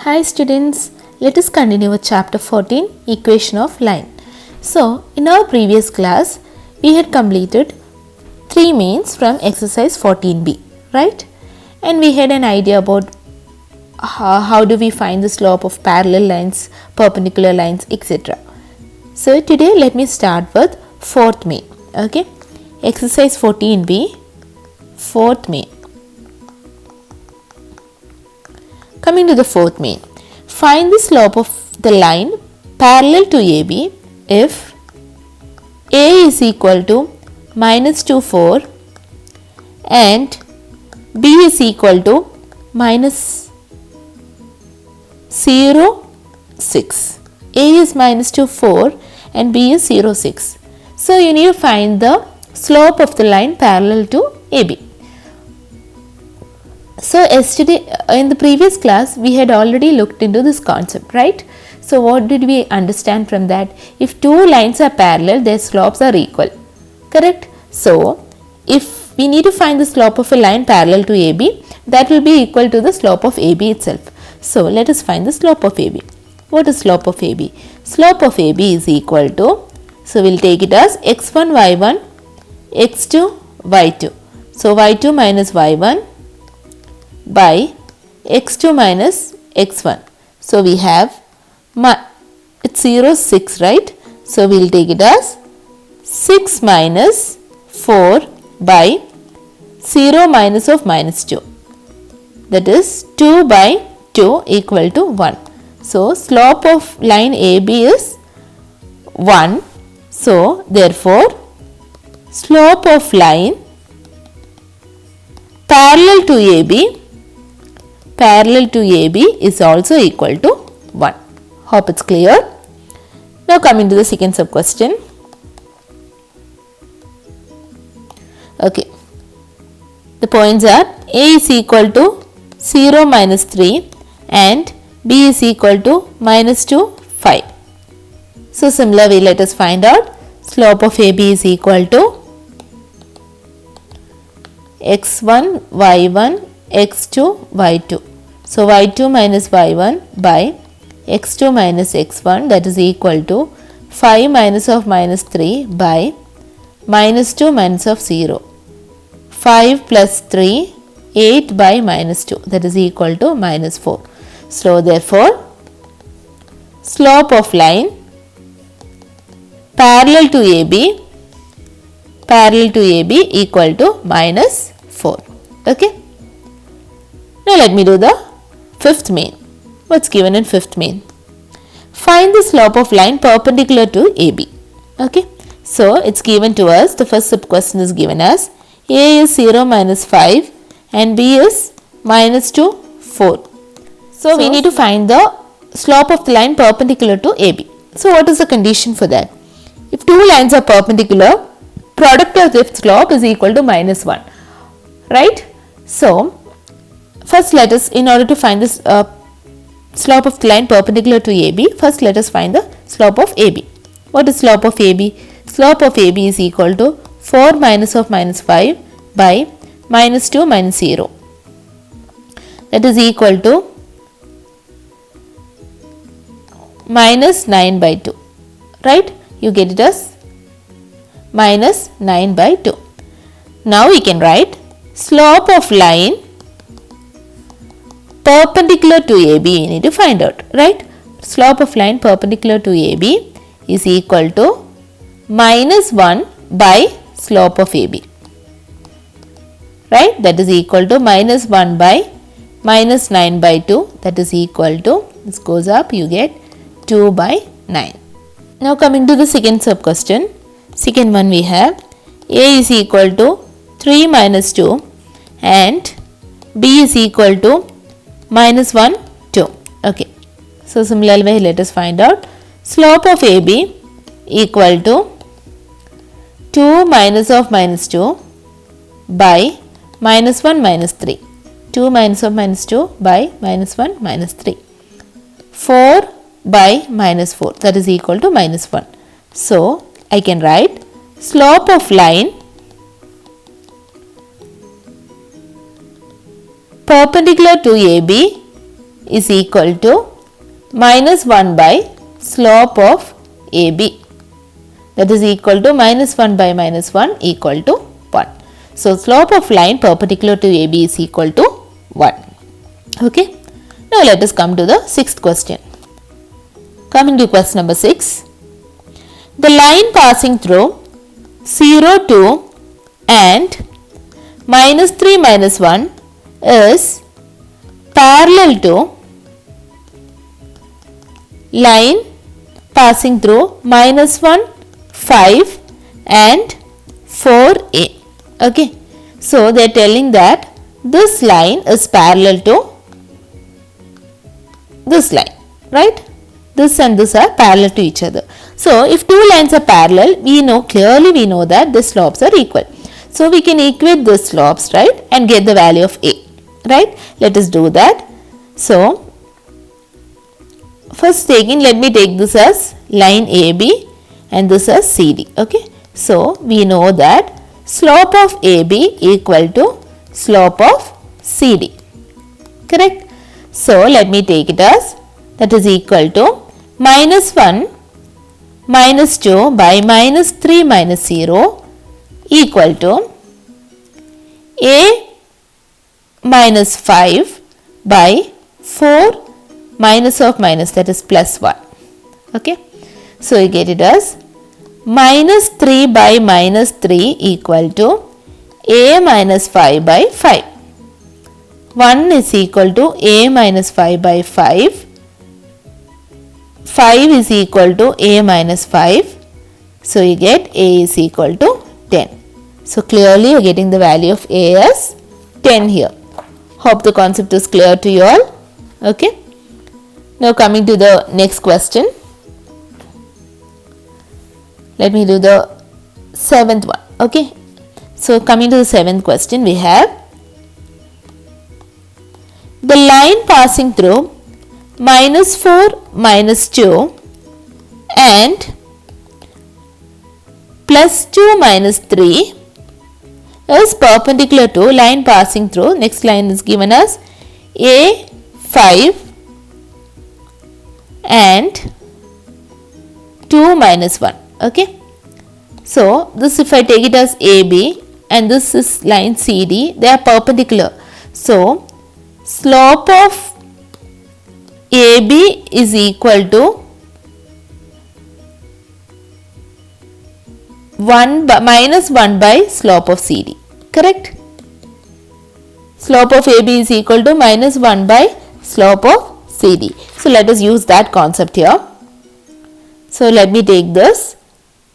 Hi students, let us continue with chapter 14, equation of line. So, in our previous class, we had completed 3 mains from exercise 14b, right? And we had an idea about how do we find the slope of parallel lines, perpendicular lines, etc. So, today let me start with 4th main, okay? Exercise 14b, 4th main. Coming to the 4th main, find the slope of the line parallel to AB if A is equal to minus 2, 4 and B is equal to minus 0, 6. A is minus 2, 4 and B is 0, 6. So, you need to find the slope of the line parallel to AB. So, yesterday in the previous class we had already looked into this concept, right? So, what did we understand from that? If two lines are parallel, their slopes are equal, correct? So, if we need to find the slope of a line parallel to AB, that will be equal to the slope of AB itself. So, let us find the slope of AB. What is slope of AB? Slope of AB is equal to, so we will take it as x1 y1 x2 y2. So, y2 minus y1 by x2 minus x1. So, we have it's 0, 6, right? So, we will take it as 6 minus 4 by 0 minus of minus 2. That is 2 by 2 equal to 1. So, slope of line AB is 1. So, therefore, slope of line parallel to AB is also equal to 1. Hope it's clear. Now coming to the second sub question. Okay. The points are A is equal to 0 minus 3 and B is equal to minus 2, 5. So similarly, let us find out slope of AB is equal to x1 y1 x2 y2. So, y2 minus y1 by x2 minus x1, that is equal to 5 minus of minus 3 by minus 2 minus of 0. 5 plus 3, 8 by minus 2, that is equal to minus 4. So, therefore, slope of line parallel to AB equal to minus 4. Okay. Now, let me do the 5th main. What's given in 5th main? Find the slope of line perpendicular to AB. Okay. So, it's given to us, the first sub question is given as A is 0 minus 5 and B is minus 2, 4. So, we need to find the slope of the line perpendicular to AB. So, what is the condition for that? If two lines are perpendicular, product of their slope is equal to minus 1. Right? So, first let us, in order to find this slope of the line perpendicular to AB, first let us find the slope of AB. What is slope of AB? Slope of AB is equal to 4 minus of minus 5 by minus 2 minus 0. That is equal to minus 9 by 2. Right? You get it as minus 9 by 2. Now we can write slope of line perpendicular to AB, you need to find out, right? Slope of line perpendicular to AB is equal to minus 1 by slope of AB, right? That is equal to minus 1 by minus 9 by 2, that is equal to, this goes up, you get 2 by 9. Now coming to the second sub question, second one we have A is equal to 3 minus 2 and B is equal to minus 1, 2. Okay. So, similarly, let us find out slope of AB equal to 2 minus of minus 2 by minus 1 minus 3. 2 minus of minus 2 by minus 1 minus 3. 4 by minus 4, that is equal to minus 1. So, I can write slope of line perpendicular to AB is equal to minus 1 by slope of AB. That is equal to minus 1 by minus 1 equal to 1. So, slope of line perpendicular to AB is equal to 1. Okay. Now, let us come to the sixth question. Coming to question number 6. The line passing through 0, 2 and minus 3 minus 1 is parallel to line passing through minus 1, 5 and 4a. Okay. So, they are telling that this line is parallel to this line, right? This and this are parallel to each other. So, if two lines are parallel, we know that the slopes are equal. So, we can equate the slopes, right, and get the value of a, right? Let us do that. So, first let me take this as line AB and this as CD. Okay. So, we know that slope of AB equal to slope of CD. Correct. So, let me take it as that is equal to minus 1 minus 2 by minus 3 minus 0 equal to a minus 5 by 4 minus of minus, that is plus 1. Okay. So, you get it as minus 3 by minus 3 equal to a minus 5 by 5. 1 is equal to a minus 5 by 5. 5 is equal to a minus 5. So, you get a is equal to 10. So, clearly you are getting the value of a as 10 here. Hope the concept is clear to you all. Okay. Now, coming to the next question. Let me do the seventh one. Okay. So, coming to the seventh question, we have the line passing through minus 4 minus 2 and plus 2 minus 3 is perpendicular to line passing through, next line is given as A5 and 2 minus 1. Okay. So, this if I take it as AB and this is line CD, they are perpendicular. So, slope of AB is equal to minus 1 by slope of CD. Correct? Slope of AB is equal to minus 1 by slope of CD. So, let us use that concept here. So, let me take this.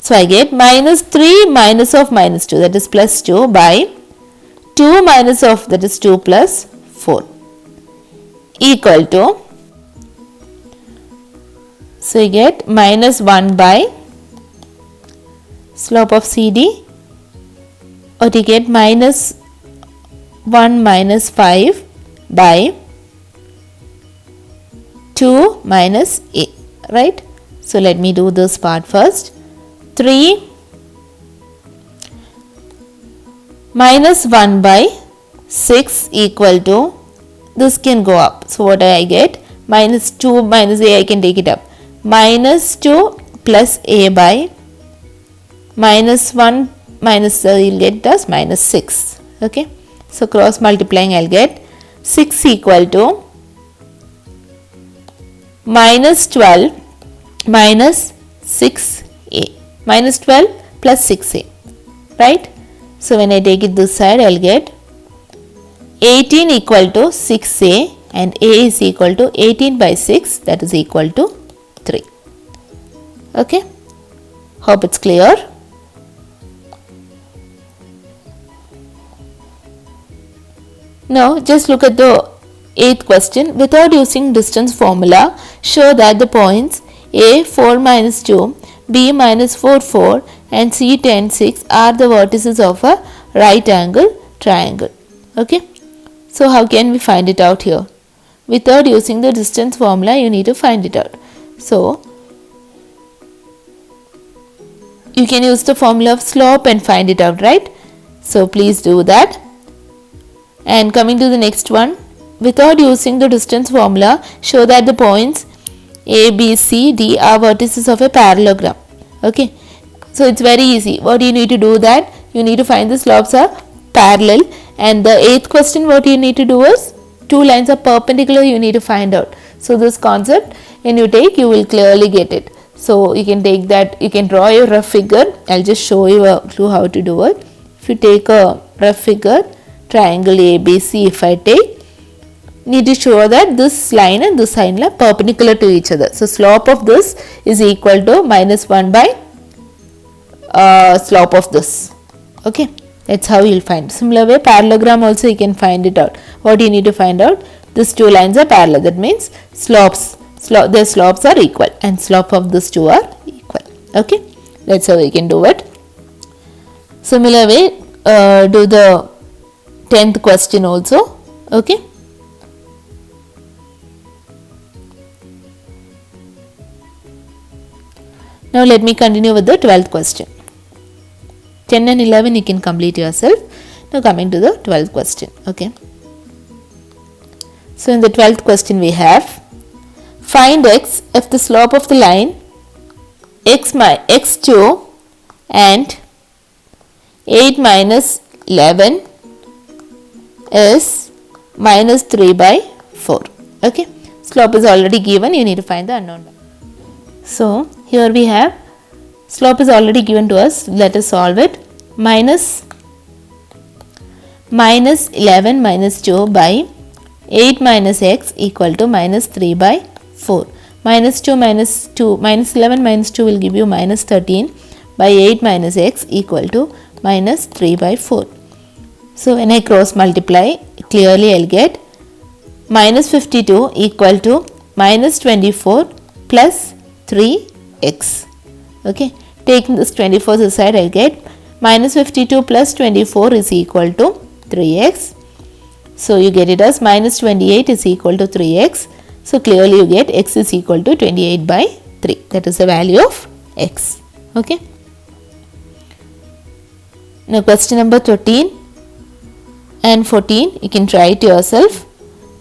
So, I get minus 3 minus of minus 2, that is plus 2 by 2 minus of, that is 2 plus 4 equal to, so you get minus 1 by slope of CD, or you get minus 1 minus 5 by 2 minus A, right. So, let me do this part first. 3 minus 1 by 6 equal to, this can go up. So, what I get? Minus 2 minus A, I can take it up. Minus 2 plus A by minus 1 minus, you will get as minus 6. Okay. So, cross multiplying, I will get 6 equal to minus 12 minus 6A. Minus 12 plus 6A. Right. So, when I take it this side, I will get 18 equal to 6A and A is equal to 18 by 6, that is equal to 3. Okay. Hope it's clear. Now, just look at the 8th question. Without using distance formula, show that the points A 4 minus 2, B minus 4 4 and C 10 6 are the vertices of a right angle triangle. Okay. So, how can we find it out here? Without using the distance formula, you need to find it out. So, you can use the formula of slope and find it out, right? So, please do that. And coming to the next one, without using the distance formula, show that the points A, B, C, D are vertices of a parallelogram. Okay, so it's very easy. What you need to do that you need to find the slopes are parallel, and the 8th question what you need to do is two lines are perpendicular, you need to find out. So this concept when you take, you will clearly get it. So you can take that, you can draw a rough figure. I'll just show you a clue how to do it. If you take a rough figure, triangle ABC, if I take, need to show that this line and this line are perpendicular to each other. So slope of this is equal to minus 1 by slope of this. Okay, that's how you'll find. Similar way, parallelogram also you can find it out. What you need to find out? These two lines are parallel. That means their slopes are equal, and slope of these two are equal. Okay, that's how we can do it. Similar way, do the 10th question also. Okay. Now let me continue with the 12th question. 10 and 11 you can complete yourself. Now coming to the 12th question. Okay. So in the 12th question we have, find x if the slope of the line x2 and 8 minus 11 is minus 3 by 4. Okay. Slope is already given, you need to find the unknown. So here we have slope is already given to us. Let us solve it. Minus 11 minus 2 by 8 minus x equal to minus 3 by 4. Minus 2 minus 2 minus 11 minus 2 will give you minus 13 by 8 minus x equal to minus 3 by 4. So when I cross multiply, clearly I'll get minus 52 equal to minus 24 plus 3x. Okay, taking this 24 to the side, I'll get minus 52 plus 24 is equal to 3x. So you get it as minus 28 is equal to 3x. So clearly you get x is equal to 28 by 3. That is the value of x. Okay. Now question number 13 and 14 you can try it yourself.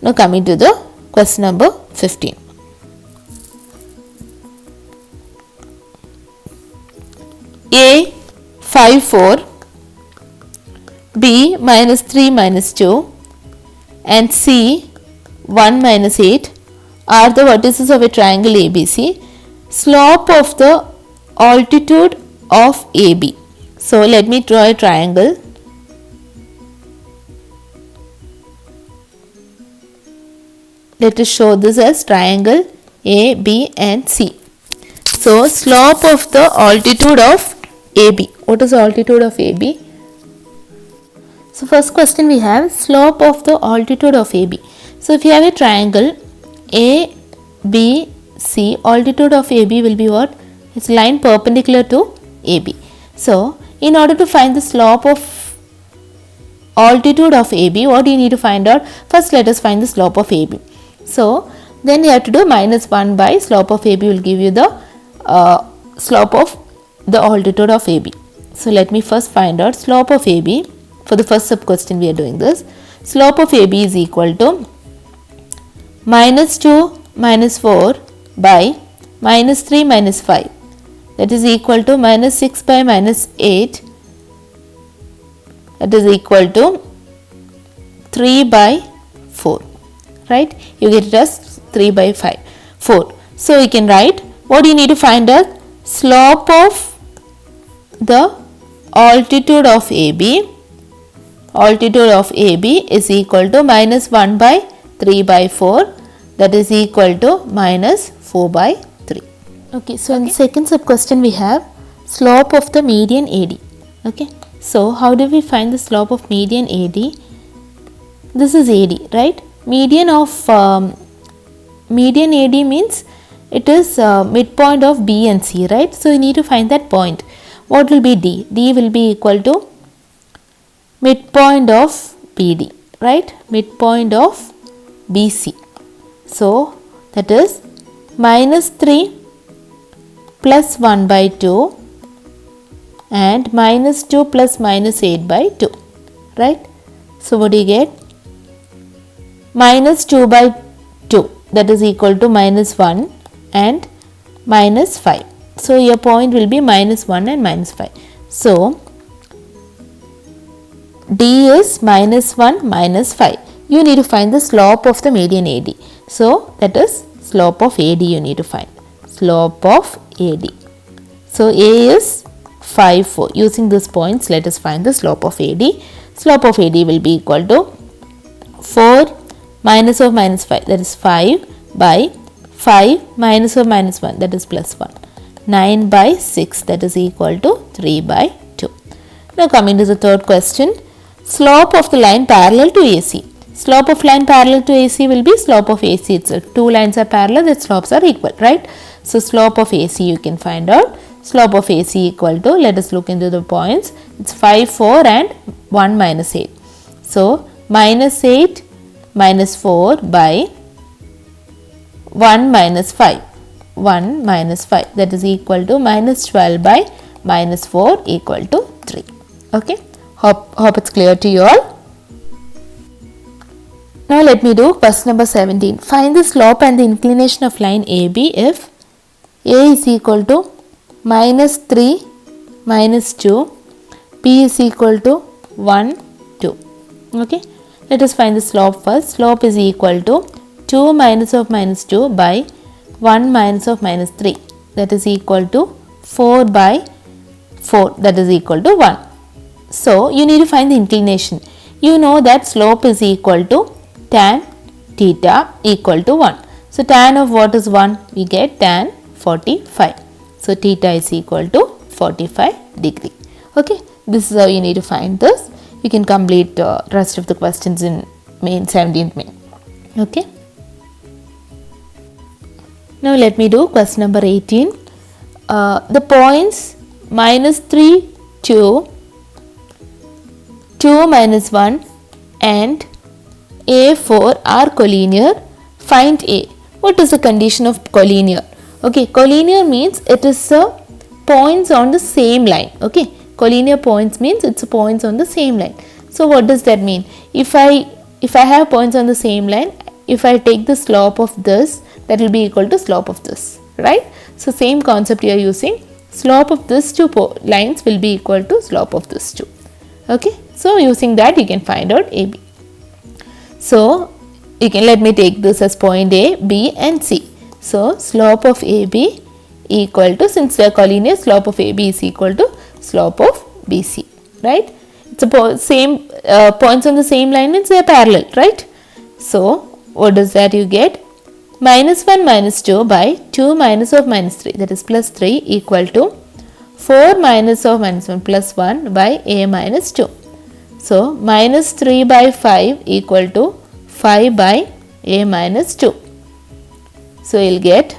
Now coming to the question number 15. A 5 4, B minus 3 minus 2 and C 1 minus 8 are the vertices of a triangle ABC. Slope of the altitude of AB. So let me draw a triangle. Let us show this as triangle A, B and C. So slope of the altitude of AB. What is the altitude of AB? So first question we have slope of the altitude of AB. So if you have a triangle A, B, C, altitude of AB will be what? It's line perpendicular to AB. So in order to find the slope of altitude of AB, what do you need to find out? First let us find the slope of AB. So then you have to do minus 1 by slope of AB will give you the slope of the altitude of AB. So let me first find out slope of AB. For the first sub question we are doing this. Slope of AB is equal to minus 2 minus 4 by minus 3 minus 5. That is equal to minus 6 by minus 8. That is equal to 3 by 4. Right? You get it as 3 by 4. So you can write what you need to find out slope of the altitude of AB. Altitude of AB is equal to minus 1 by 3 by 4, that is equal to minus 4 by 3. Okay, so in the second sub question we have slope of the median AD. Okay, so how do we find the slope of median AD? This is AD, right? Median of median AD means it is midpoint of B and C, right? So you need to find that point. What will be D? D will be equal to midpoint of BD, right? Midpoint of BC. So that is minus 3 plus 1 by 2 and minus 2 plus minus 8 by 2, right? So what do you get? minus 2 by 2, that is equal to minus 1 and minus 5. So your point will be minus 1 and minus 5. So D is minus 1 minus 5. You need to find the slope of the median AD. So that is slope of AD you need to find. Slope of AD. So A is 5, 4. Using these points, let us find the slope of AD. Slope of AD will be equal to 4 minus of minus 5, that is 5 by 5 minus of minus 1, that is plus 1. 9 by 6, that is equal to 3 by 2. Now coming to the third question. Slope of the line parallel to AC. Slope of line parallel to AC will be slope of AC itself. Two lines are parallel, the slopes are equal, right? So slope of AC you can find out. Slope of AC equal to, let us look into the points. It's 5, 4 and 1 minus 8. So minus 8 minus 4 by 1 minus 5. 1 minus 5, that is equal to minus 12 by minus 4 equal to 3. Okay. Hope it's clear to you all. Now let me do question number 17. Find the slope and the inclination of line AB if A is equal to minus 3 minus 2, B is equal to 1, 2. Okay. Let us find the slope first. Slope is equal to 2 minus of minus 2 by 1 minus of minus 3, that is equal to 4 by 4, that is equal to 1. So you need to find the inclination. You know that slope is equal to tan theta equal to 1. So tan of what is 1? We get tan 45. So theta is equal to 45 degree. Okay, this is how you need to find this. You can complete the rest of the questions in main 17th main. Okay. Now let me do question number 18. The points minus 3, 2, 2 minus 1 and A4 are collinear. Find A. What is the condition of collinear? Okay, collinear means it is points on the same line. Okay, collinear points means it's points on the same line. So what does that mean? If I have points on the same line, if I take the slope of this, that will be equal to slope of this, right? So same concept you are using. Slope of these two lines will be equal to slope of this two. Okay, so using that you can find out AB. So you can, let me take this as point A, B and C. So slope of AB equal to, since they are collinear, slope of AB is equal to slope of BC, right? It's a same points on the same line means they are parallel, right? So what does that you get? Minus 1 minus 2 by 2 minus of minus 3, that is plus 3 equal to 4 minus of minus 1 plus 1 by A minus 2. So minus 3 by 5 equal to 5 by A minus 2. So you'll get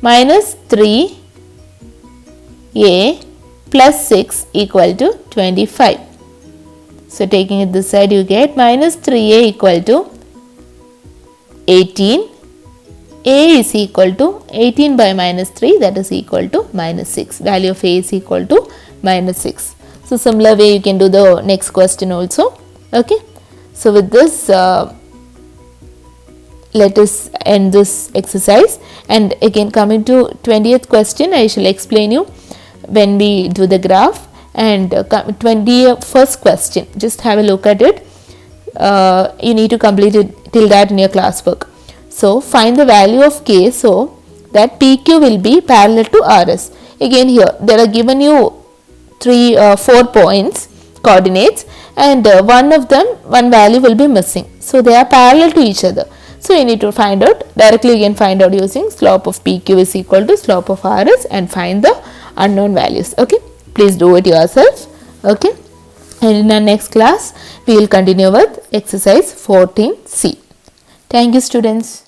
minus 3 A plus 6 equal to 25. So taking it this side you get minus 3A equal to 18. A is equal to 18 by minus 3, that is equal to minus 6. Value of A is equal to minus 6. So similar way you can do the next question also. Okay. So with this let us end this exercise, and again coming to 20th question I shall explain you when we do the graph. And 21st question, just have a look at it. You need to complete it till that in your classwork. So find the value of K so that PQ will be parallel to RS. Again here there are given you 4 points coordinates, and one value will be missing. So they are parallel to each other. So you need to find out directly. You can find out using slope of PQ is equal to slope of RS and find the unknown values. Okay, please do it yourself. Okay, and in our next class we will continue with exercise 14C. Thank you students.